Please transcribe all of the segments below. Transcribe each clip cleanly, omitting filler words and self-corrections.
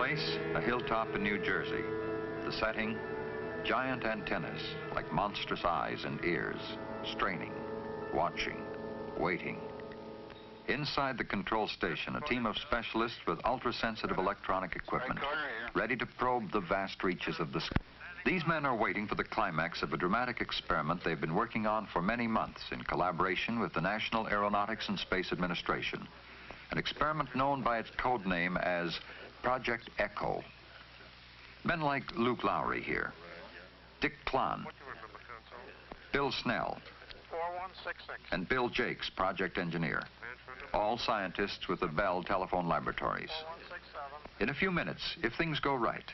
place, a hilltop in New Jersey. The setting, giant antennas like monstrous eyes and ears, straining, watching, waiting. Inside the control station, a team of specialists with ultra-sensitive electronic equipment, ready to probe the vast reaches of the sky. These men are waiting for the climax of a dramatic experiment they've been working on for many months in collaboration with the National Aeronautics and Space Administration, an experiment known by its code name as Project Echo. Men like Luke Lowry here, Dick Klahn, Bill Snell, and Bill Jakes, project engineer, all scientists with the Bell Telephone Laboratories. In a few minutes, if things go right,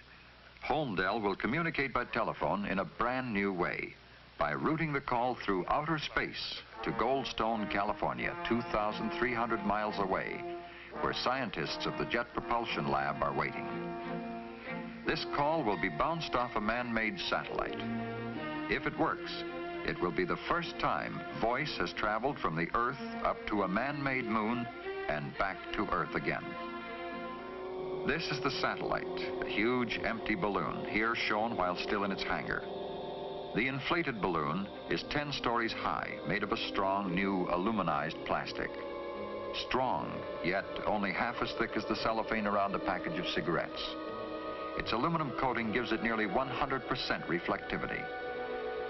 Holmdel will communicate by telephone in a brand new way by routing the call through outer space to Goldstone, California, 2,300 miles away, where scientists of the Jet Propulsion Lab are waiting. This call will be bounced off a man-made satellite. If it works, it will be the first time voice has traveled from the Earth up to a man-made moon and back to Earth again. This is the satellite, a huge empty balloon, here shown while still in its hangar. The inflated balloon is 10 stories high, made of a strong, new aluminized plastic. Strong, yet only half as thick as the cellophane around a package of cigarettes. Its aluminum coating gives it nearly 100% reflectivity.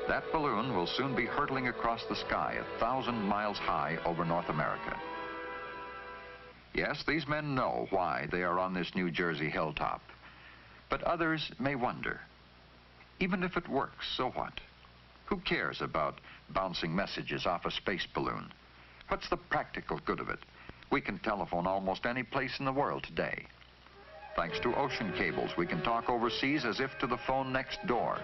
That balloon will soon be hurtling across the sky 1,000 miles high over North America. Yes, these men know why they are on this New Jersey hilltop. But others may wonder, even if it works, so what? Who cares about bouncing messages off a space balloon? What's the practical good of it? We can telephone almost any place in the world today. Thanks to ocean cables, we can talk overseas as if to the phone next door.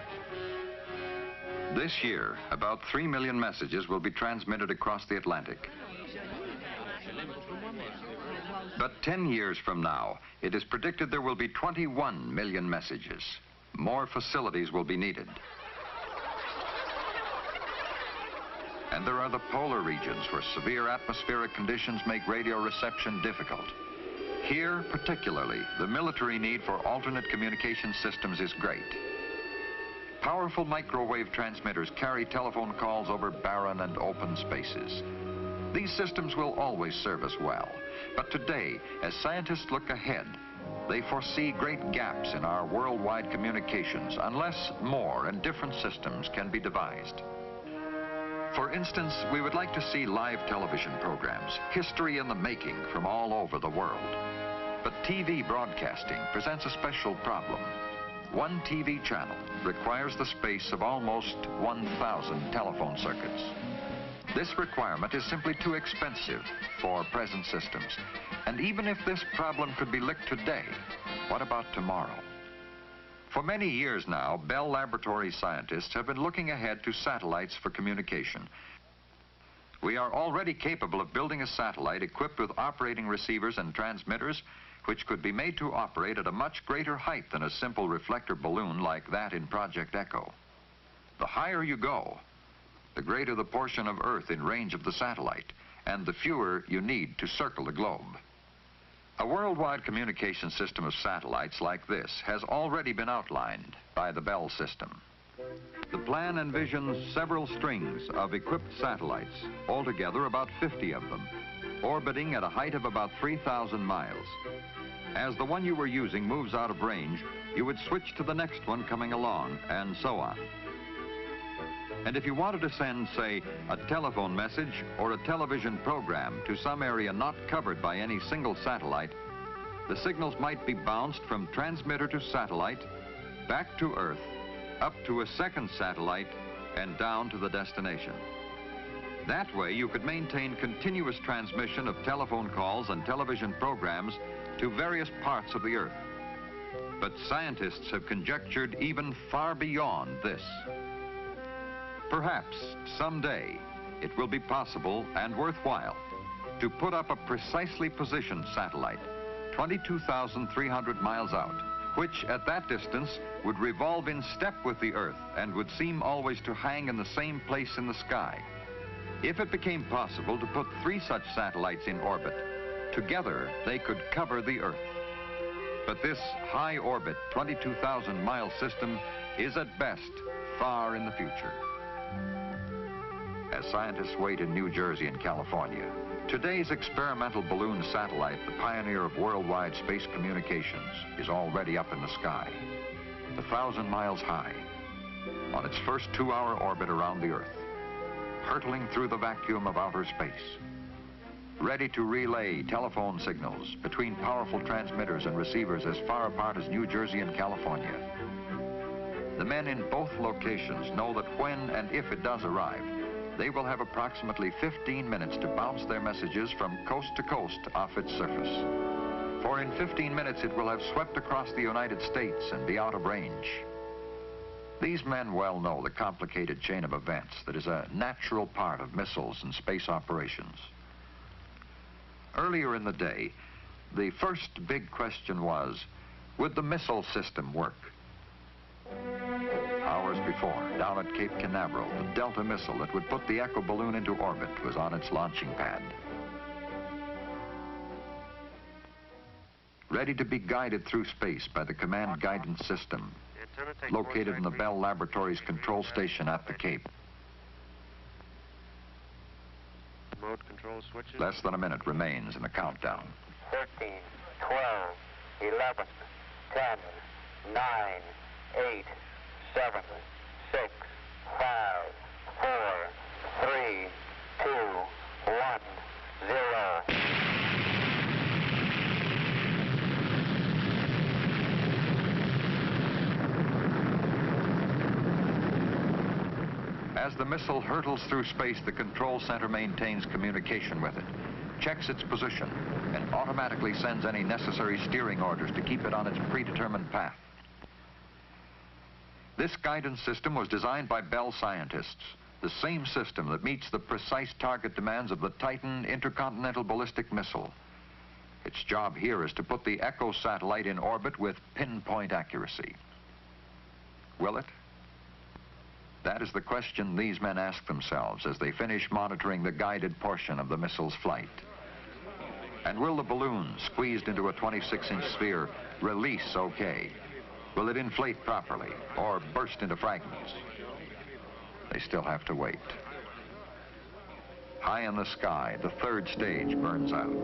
This year, about 3 million messages will be transmitted across the Atlantic. But 10 years from now, it is predicted there will be 21 million messages. More facilities will be needed. And there are the polar regions where severe atmospheric conditions make radio reception difficult. Here, particularly, the military need for alternate communication systems is great. Powerful microwave transmitters carry telephone calls over barren and open spaces. These systems will always serve us well. But today, as scientists look ahead, they foresee great gaps in our worldwide communications unless more and different systems can be devised. For instance, we would like to see live television programs, history in the making from all over the world. But TV broadcasting presents a special problem. One TV channel requires the space of almost 1,000 telephone circuits. This requirement is simply too expensive for present systems. And even if this problem could be licked today, what about tomorrow? For many years now, Bell Laboratories scientists have been looking ahead to satellites for communication. We are already capable of building a satellite equipped with operating receivers and transmitters which could be made to operate at a much greater height than a simple reflector balloon like that in Project Echo. The higher you go, the greater the portion of Earth in range of the satellite, and the fewer you need to circle the globe. A worldwide communication system of satellites like this has already been outlined by the Bell system. The plan envisions several strings of equipped satellites, altogether about 50 of them, orbiting at a height of about 3,000 miles. As the one you were using moves out of range, you would switch to the next one coming along, and so on. And if you wanted to send, say, a telephone message or a television program to some area not covered by any single satellite, the signals might be bounced from transmitter to satellite, back to Earth, up to a second satellite, and down to the destination. That way, you could maintain continuous transmission of telephone calls and television programs to various parts of the Earth. But scientists have conjectured even far beyond this. Perhaps someday it will be possible and worthwhile to put up a precisely positioned satellite, 22,300 miles out, which at that distance would revolve in step with the Earth and would seem always to hang in the same place in the sky. If it became possible to put 3 such satellites in orbit, together they could cover the Earth. But this high orbit, 22,000-mile system is at best far in the future. As scientists wait in New Jersey and California, today's experimental balloon satellite, the pioneer of worldwide space communications, is already up in the sky, 1,000 miles high, on its first 2-hour orbit around the Earth, hurtling through the vacuum of outer space, ready to relay telephone signals between powerful transmitters and receivers as far apart as New Jersey and California. The men in both locations know that when and if it does arrive, they will have approximately 15 minutes to bounce their messages from coast to coast off its surface. For in 15 minutes, it will have swept across the United States and be out of range. These men well know the complicated chain of events that is a natural part of missiles and space operations. Earlier in the day, the first big question was, would the missile system work? Hours before, down at Cape Canaveral, the Delta missile that would put the Echo balloon into orbit was on its launching pad. Ready to be guided through space by the command guidance system, located in the Bell Laboratories control station at the Cape. Mode control switches. Less than a minute remains in the countdown. 13, 12, 11, 10, 9, 8, 7, 6, 5, 4, 3, 2, 1, 0. As the missile hurtles through space, the control center maintains communication with it, checks its position, and automatically sends any necessary steering orders to keep it on its predetermined path. This guidance system was designed by Bell scientists, the same system that meets the precise target demands of the Titan intercontinental ballistic missile. Its job here is to put the Echo satellite in orbit with pinpoint accuracy. Will it? That is the question these men ask themselves as they finish monitoring the guided portion of the missile's flight. And will the balloon, squeezed into a 26-inch sphere, release okay? Will it inflate properly or burst into fragments? They still have to wait. High in the sky, the third stage burns out.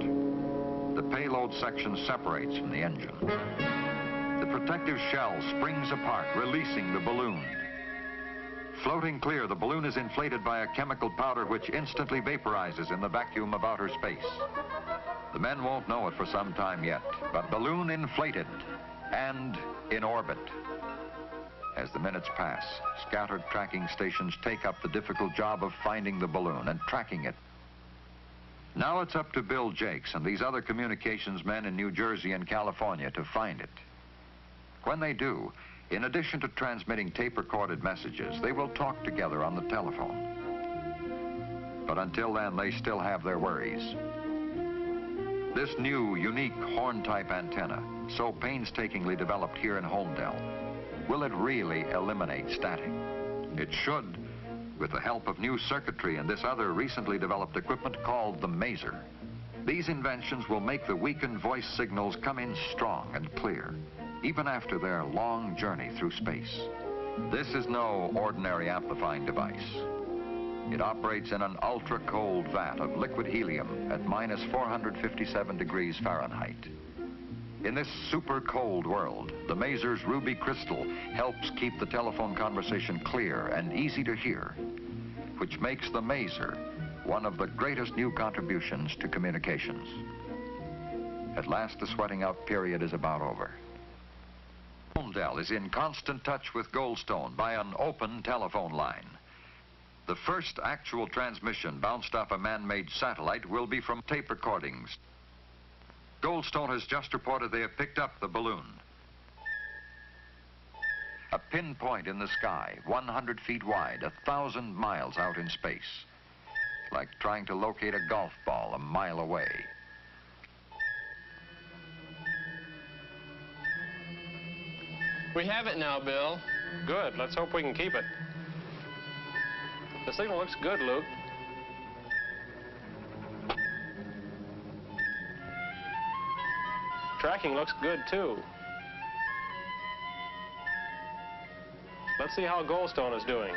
The payload section separates from the engine. The protective shell springs apart, releasing the balloon. Floating clear, the balloon is inflated by a chemical powder which instantly vaporizes in the vacuum of outer space. The men won't know it for some time yet, but balloon inflated and in orbit. As the minutes pass, scattered tracking stations take up the difficult job of finding the balloon and tracking it. Now it's up to Bill Jakes and these other communications men in New Jersey and California to find it. When they do, in addition to transmitting tape-recorded messages, they will talk together on the telephone. But until then, they still have their worries. This new, unique horn-type antenna, so painstakingly developed here in Holmdel, will it really eliminate static? It should, with the help of new circuitry and this other recently developed equipment called the Maser. These inventions will make the weakened voice signals come in strong and clear, even after their long journey through space. This is no ordinary amplifying device. It operates in an ultra-cold vat of liquid helium at minus 457 degrees Fahrenheit. In this super cold world, the Maser's ruby crystal helps keep the telephone conversation clear and easy to hear, which makes the Maser one of the greatest new contributions to communications. At last, the sweating out period is about over. Holmdel is in constant touch with Goldstone by an open telephone line. The first actual transmission bounced off a man-made satellite will be from tape recordings. Goldstone has just reported they have picked up the balloon. A pinpoint in the sky, 100 feet wide, 1,000 miles out in space. Like trying to locate a golf ball a mile away. We have it now, Bill. Good. Let's hope we can keep it. The signal looks good, Luke. Tracking looks good, too. Let's see how Goldstone is doing.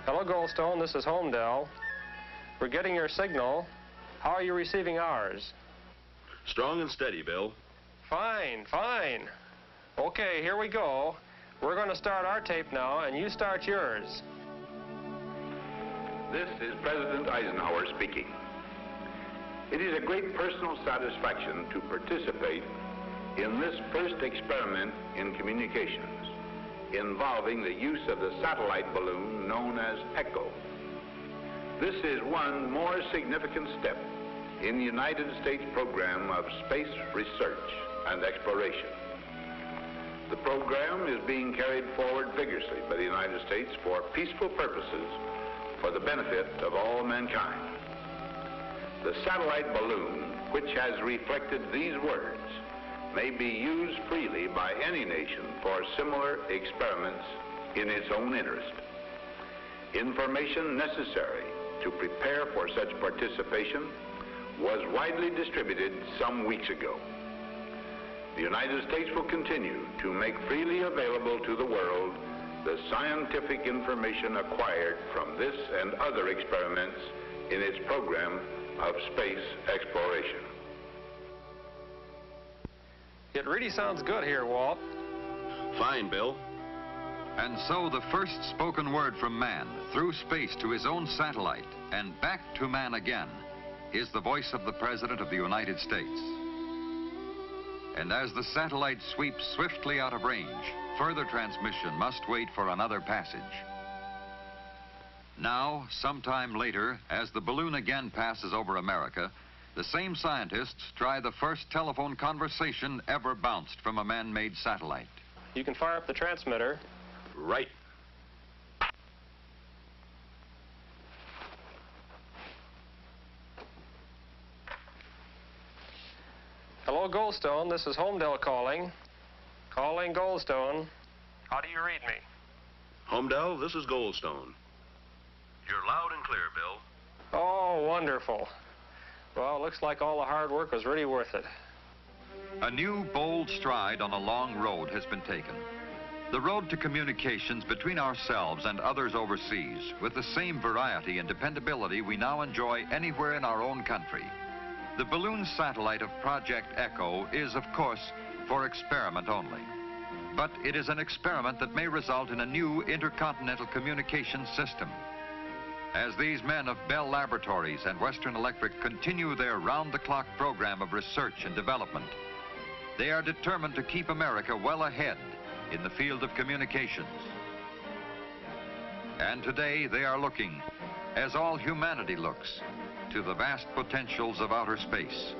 Hello, Goldstone. This is Holmdel. We're getting your signal. How are you receiving ours? Strong and steady, Bill. Fine, fine. Okay, here we go. We're going to start our tape now, and you start yours. This is President Eisenhower speaking. It is a great personal satisfaction to participate in this first experiment in communications involving the use of the satellite balloon known as ECHO. This is one more significant step in the United States program of space research and exploration. The program is being carried forward vigorously by the United States for peaceful purposes for the benefit of all mankind. The satellite balloon, which has reflected these words, may be used freely by any nation for similar experiments in its own interest. Information necessary to prepare for such participation was widely distributed some weeks ago. The United States will continue to make freely available to the world the scientific information acquired from this and other experiments in its program of space exploration. It really sounds good here, Walt. Fine, Bill. And so the first spoken word from man through space to his own satellite and back to man again is the voice of the President of the United States. And as the satellite sweeps swiftly out of range, further transmission must wait for another passage. Now, sometime later, as the balloon again passes over America, the same scientists try the first telephone conversation ever bounced from a man-made satellite. You can fire up the transmitter. Right. Hello, Goldstone. This is Holmdel calling. Calling Goldstone. How do you read me? Holmdel, this is Goldstone. You're loud and clear, Bill. Oh, wonderful. Well, it looks like all the hard work was really worth it. A new, bold stride on a long road has been taken. The road to communications between ourselves and others overseas with the same variety and dependability we now enjoy anywhere in our own country. The balloon satellite of Project ECHO is, of course, for experiment only. But it is an experiment that may result in a new intercontinental communication system. As these men of Bell Laboratories and Western Electric continue their round-the-clock program of research and development, they are determined to keep America well ahead in the field of communications. And today they are looking, as all humanity looks, to the vast potentials of outer space.